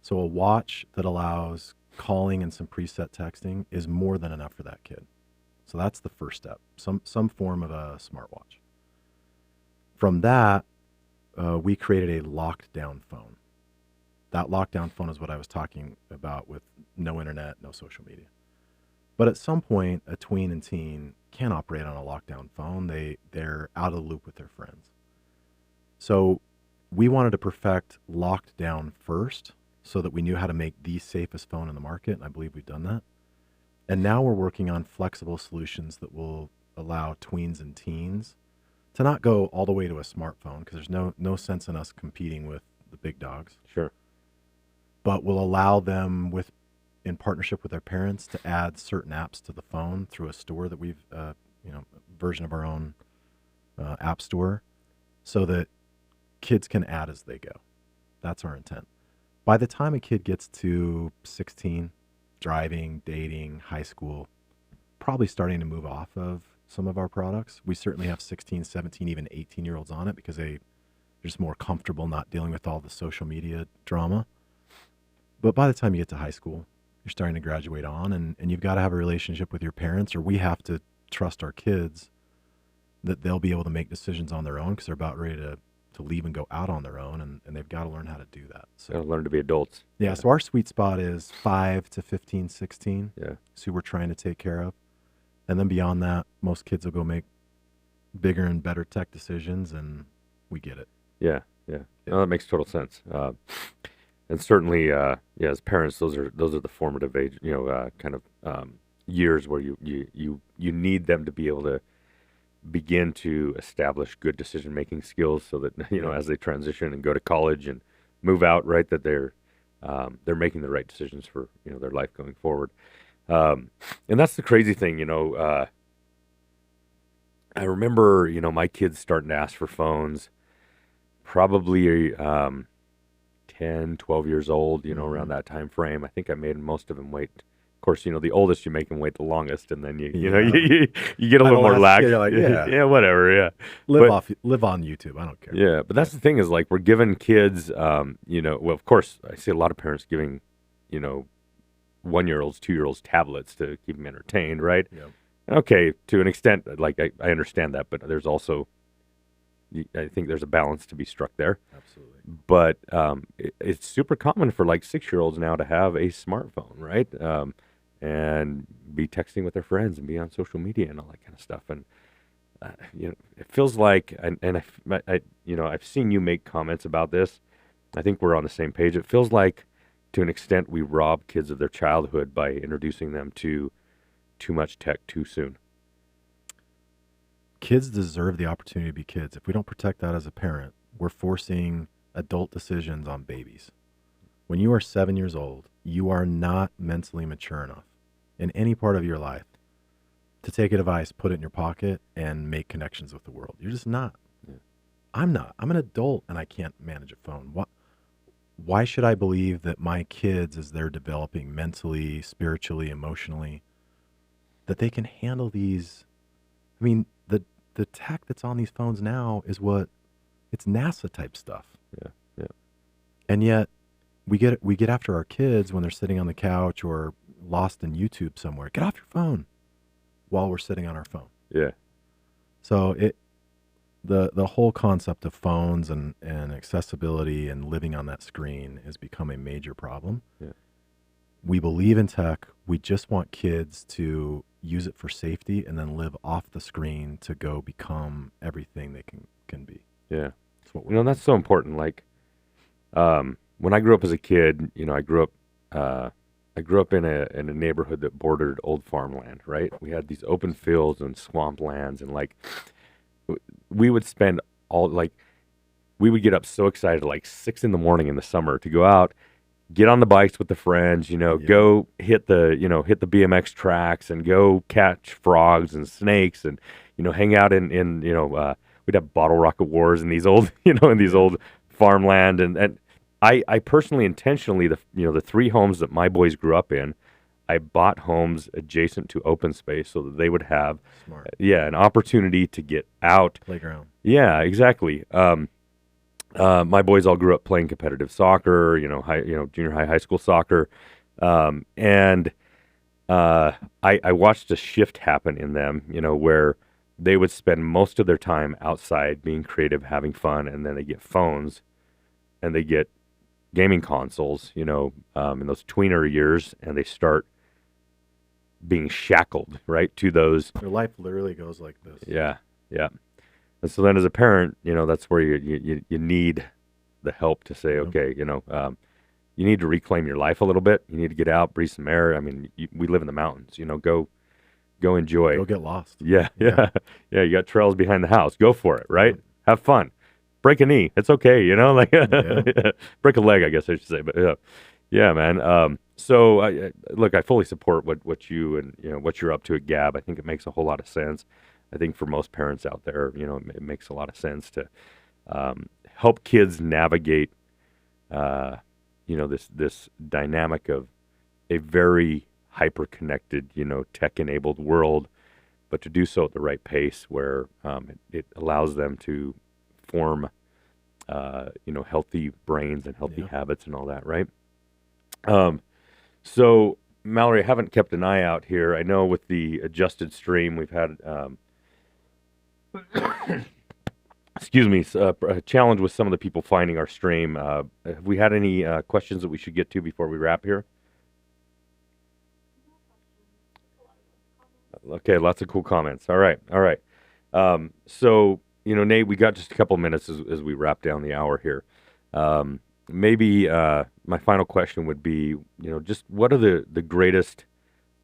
So a watch that allows calling and some preset texting is more than enough for that kid. So that's the first step, some form of a smartwatch. From that, we created a locked down phone. That lockdown phone is what I was talking about with no internet, no social media. But at some point, a tween and teen can't operate on a lockdown phone. They're out of the loop with their friends. So we wanted to perfect locked down first so that we knew how to make the safest phone in the market. And I believe we've done that. And now we're working on flexible solutions that will allow tweens and teens to not go all the way to a smartphone, because there's no sense in us competing with the big dogs. Sure. But will allow them, in partnership with their parents, to add certain apps to the phone through a store that we've, version of our own app store, so that kids can add as they go. That's our intent. By the time a kid gets to 16, driving, dating, high school, probably starting to move off of some of our products. We certainly have 16, 17, even 18-year-olds on it because they're just more comfortable not dealing with all the social media drama. But by the time you get to high school, you're starting to graduate on, and you've got to have a relationship with your parents, or we have to trust our kids that they'll be able to make decisions on their own, because they're about ready to leave and go out on their own, and they've got to learn how to do that. So Gotta learn to be adults. yeah, so our sweet spot is 5 to 15, 16. Yeah. So we're trying to take care of. And then beyond that, most kids will go make bigger and better tech decisions, and we get it. Yeah. No, that makes total sense. And certainly, as parents, those are the formative age, years where you need them to be able to begin to establish good decision making skills, so that as they transition and go to college and move out, right, that they're making the right decisions for their life going forward. And that's the crazy thing, I remember my kids starting to ask for phones, probably 10, 12 years old, around that time frame. I think I made most of them wait. Of course, the oldest you make them wait the longest, and then you get a little more lax. Like, yeah, whatever, yeah. Live on YouTube. I don't care. Yeah, but that's the thing is, like, we're giving kids, well, of course, I see a lot of parents giving, 1-year-olds, 2-year-olds tablets to keep them entertained, right? Yep. Okay, to an extent, like, I understand that, but there's also, I think there's a balance to be struck there. Absolutely. But it's super common for, like, 6-year-olds now to have a smartphone, right? And be texting with their friends and be on social media and all that kind of stuff. And it feels like, I've seen you make comments about this. I think we're on the same page. It feels like, to an extent, we rob kids of their childhood by introducing them to too much tech too soon. Kids deserve the opportunity to be kids. If we don't protect that as a parent, we're forcing adult decisions on babies. When you are 7 years old, you are not mentally mature enough in any part of your life to take a device, put it in your pocket, and make connections with the world. You're just not. Yeah. I'm not. I'm an adult, and I can't manage a phone. Why should I believe that my kids, as they're developing mentally, spiritually, emotionally, that they can handle these? I mean, the tech that's on these phones now is it's NASA type stuff. Yeah. And yet we get after our kids when they're sitting on the couch or lost in YouTube somewhere. Get off your phone while we're sitting on our phone. Yeah. So the whole concept of phones and accessibility and living on that screen has become a major problem. Yeah. We believe in tech. We just want kids to use it for safety and then live off the screen to go become everything they can be. Yeah. That's what that's so important. Like, when I grew up as a kid, I grew up in a neighborhood that bordered old farmland, right? We had these open fields and swamp lands, and, like, we would spend we would get up so excited, like 6 a.m. in the summer, to go out, get on the bikes with the friends, go hit the BMX tracks and go catch frogs and snakes, and, hang out in we'd have bottle rocket wars in these old, in these old farmland. And I personally, intentionally, the 3 homes that my boys grew up in, I bought homes adjacent to open space so that they would have, an opportunity to get out. Playground. Yeah, exactly. My boys all grew up playing competitive soccer, junior high school soccer. And I watched a shift happen in them, where they would spend most of their time outside being creative, having fun, and then they get phones and they get gaming consoles, in those tweener years, and they start being shackled, right, to those. Their life literally goes like this. Yeah, yeah. And so then as a parent, that's where you need the help to say, okay, you need to reclaim your life a little bit. You need to get out, breathe some air. I mean, we live in the mountains, go enjoy. Go get lost. Yeah. You got trails behind the house. Go for it, right? Have fun. Break a knee. It's okay, break a leg, I guess I should say. But yeah, man. So look, I fully support what you and what you're up to at Gabb. I think it makes a whole lot of sense. I think for most parents out there, it makes a lot of sense to help kids navigate, this dynamic of a very hyper-connected, tech-enabled world, but to do so at the right pace where it allows them to form, healthy brains and healthy habits and all that, right? So, Mallory, I haven't kept an eye out here. I know with the adjusted stream, we've had, excuse me, a challenge with some of the people finding our stream. Have we had any questions that we should get to before we wrap here? Okay, lots of cool comments. All right. So, Nate, we got just a couple minutes as we wrap down the hour here. Maybe my final question would be, just what are the greatest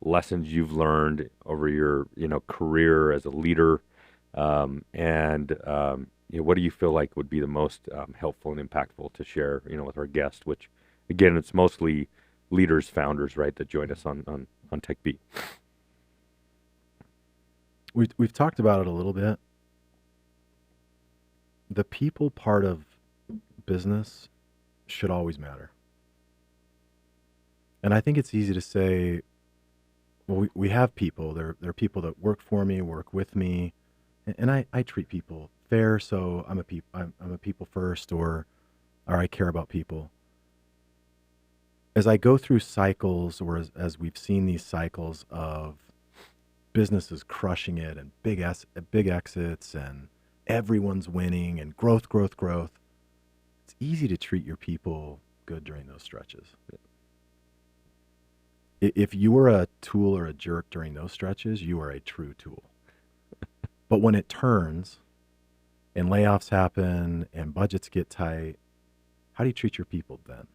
lessons you've learned over your, career as a leader, and what do you feel like would be the most helpful and impactful to share, with our guest? Which, again, it's mostly leaders, founders, right, that join us on Techbeat. We've talked about it a little bit. The people part of business should always matter. And I think it's easy to say, well, we have people. They're people that work for me, work with me, and I treat people fair. So I'm a people first, or I care about people. As I go through cycles, or as we've seen these cycles of businesses crushing it and big exits and everyone's winning and growth. It's easy to treat your people good during those stretches. If you were a tool or a jerk during those stretches, you are a true tool. But when it turns and layoffs happen and budgets get tight, how do you treat your people then?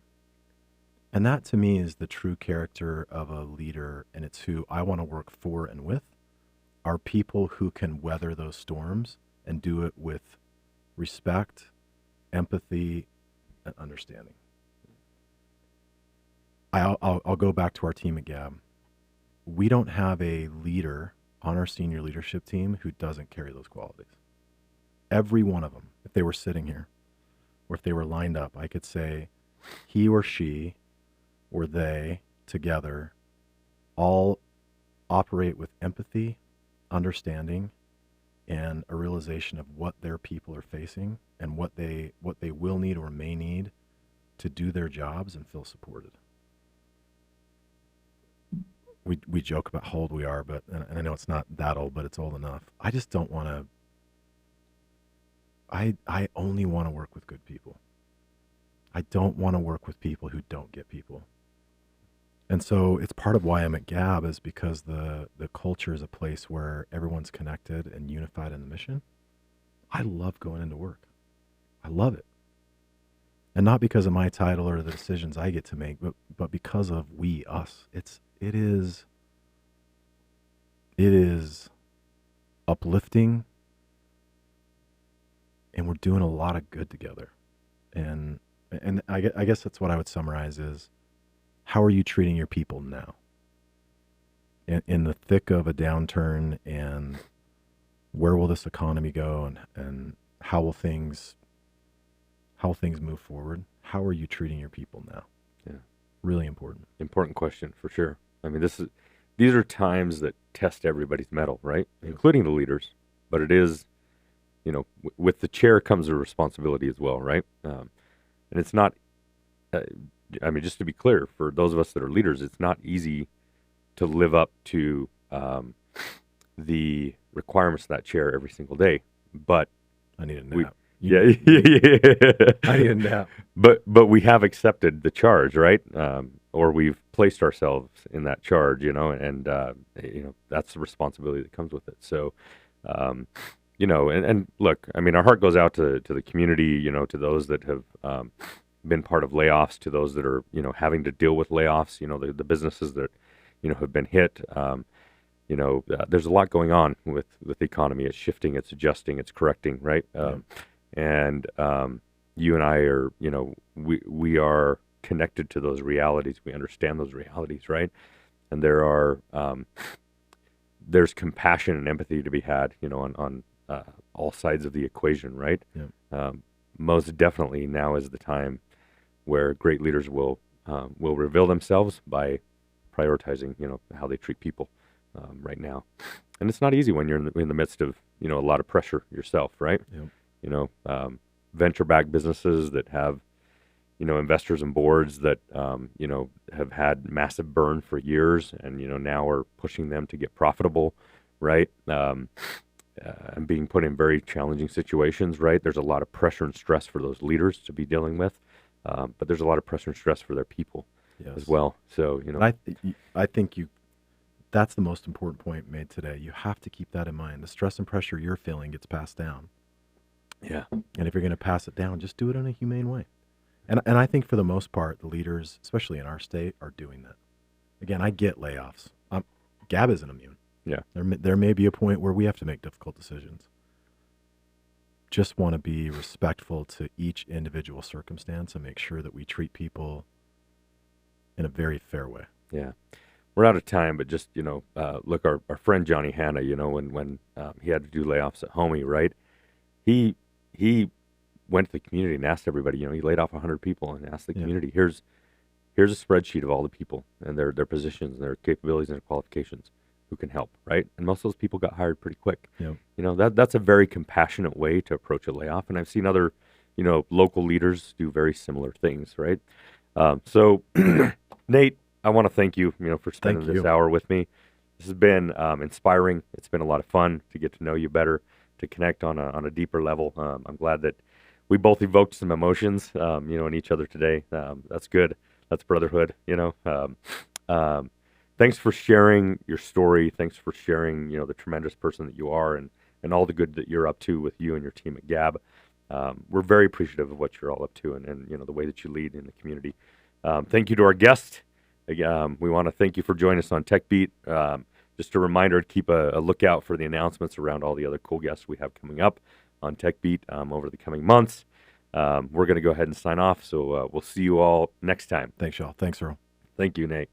And that to me is the true character of a leader, and it's who I want to work for and with, are people who can weather those storms and do it with respect, empathy, and understanding. I'll go back to our team at Gabb. We don't have a leader on our senior leadership team who doesn't carry those qualities. Every one of them, if they were sitting here or if they were lined up, I could say he or she or they together all operate with empathy, understanding, and a realization of what their people are facing and what they will need or may need to do their jobs and feel supported. We joke about how old we are, and I know it's not that old, but it's old enough. I just don't want to. I only want to work with good people. I don't want to work with people who don't get people. And so it's part of why I'm at Gabb, is because the culture is a place where everyone's connected and unified in the mission. I love going into work. I love it. And not because of my title or the decisions I get to make, but because of we, us. It is uplifting, and we're doing a lot of good together. And I guess that's what I would summarize is, how are you treating your people now? In the thick of a downturn, and where will this economy go, and how will things move forward? How are you treating your people now? Yeah. Really important. Important question for sure. I mean, these are times that test everybody's mettle, right? Including the leaders. But it is, with the chair comes a responsibility as well, right? And it's not, just to be clear, for those of us that are leaders, it's not easy to live up to the requirements of that chair every single day. But I need a nap. we, yeah, yeah. I need a nap. But we have accepted the charge, right? Or we've placed ourselves in that charge, and that's the responsibility that comes with it. So, and look, I mean, our heart goes out to the community, to those that have been part of layoffs, to those that are, having to deal with layoffs, the businesses that, have been hit. There's a lot going on with the economy. It's shifting, it's adjusting, it's correcting, right? And you and I are, we are connected to those realities. We understand those realities, right? And there's compassion and empathy to be had, on all sides of the equation, right? Yeah. Most definitely now is the time where great leaders will reveal themselves by prioritizing, how they treat people right now. And it's not easy when you're in the midst of, a lot of pressure yourself, right? Yeah. Venture-backed businesses that have, investors and boards that, have had massive burn for years and, now are pushing them to get profitable, right? And being put in very challenging situations, right? There's a lot of pressure and stress for those leaders to be dealing with, but there's a lot of pressure and stress for their people as well. So, I think that's the most important point made today. You have to keep that in mind. The stress and pressure you're feeling gets passed down. Yeah. And if you're going to pass it down, just do it in a humane way. And I think for the most part, the leaders, especially in our state, are doing that. Again, I get layoffs. Gabb isn't immune. Yeah. There may be a point where we have to make difficult decisions. Just want to be respectful to each individual circumstance and make sure that we treat people in a very fair way. Yeah. We're out of time, but just, look, our friend Johnny Hanna, when he had to do layoffs at Homey, right? He went to the community and asked everybody, he laid off 100 people and asked the community, here's a spreadsheet of all the people and their positions and their capabilities and their qualifications who can help, right? And most of those people got hired pretty quick. Yeah. That's a very compassionate way to approach a layoff. And I've seen other, local leaders do very similar things, right? So, Nate, I want to thank you, for spending this hour with me. This has been inspiring. It's been a lot of fun to get to know you better, to connect on a deeper level. I'm glad that we both evoked some emotions, in each other today. That's good. That's brotherhood, Thanks for sharing your story. Thanks for sharing, the tremendous person that you are and all the good that you're up to with you and your team at Gabb. We're very appreciative of what you're all up to and the way that you lead in the community. Thank you to our guest. We want to thank you for joining us on Techbeat. Just a reminder to keep a lookout for the announcements around all the other cool guests we have coming up on Techbeat over the coming months. We're going to go ahead and sign off, so we'll see you all next time. Thanks, y'all. Thanks, Earl. Thank you, Nate.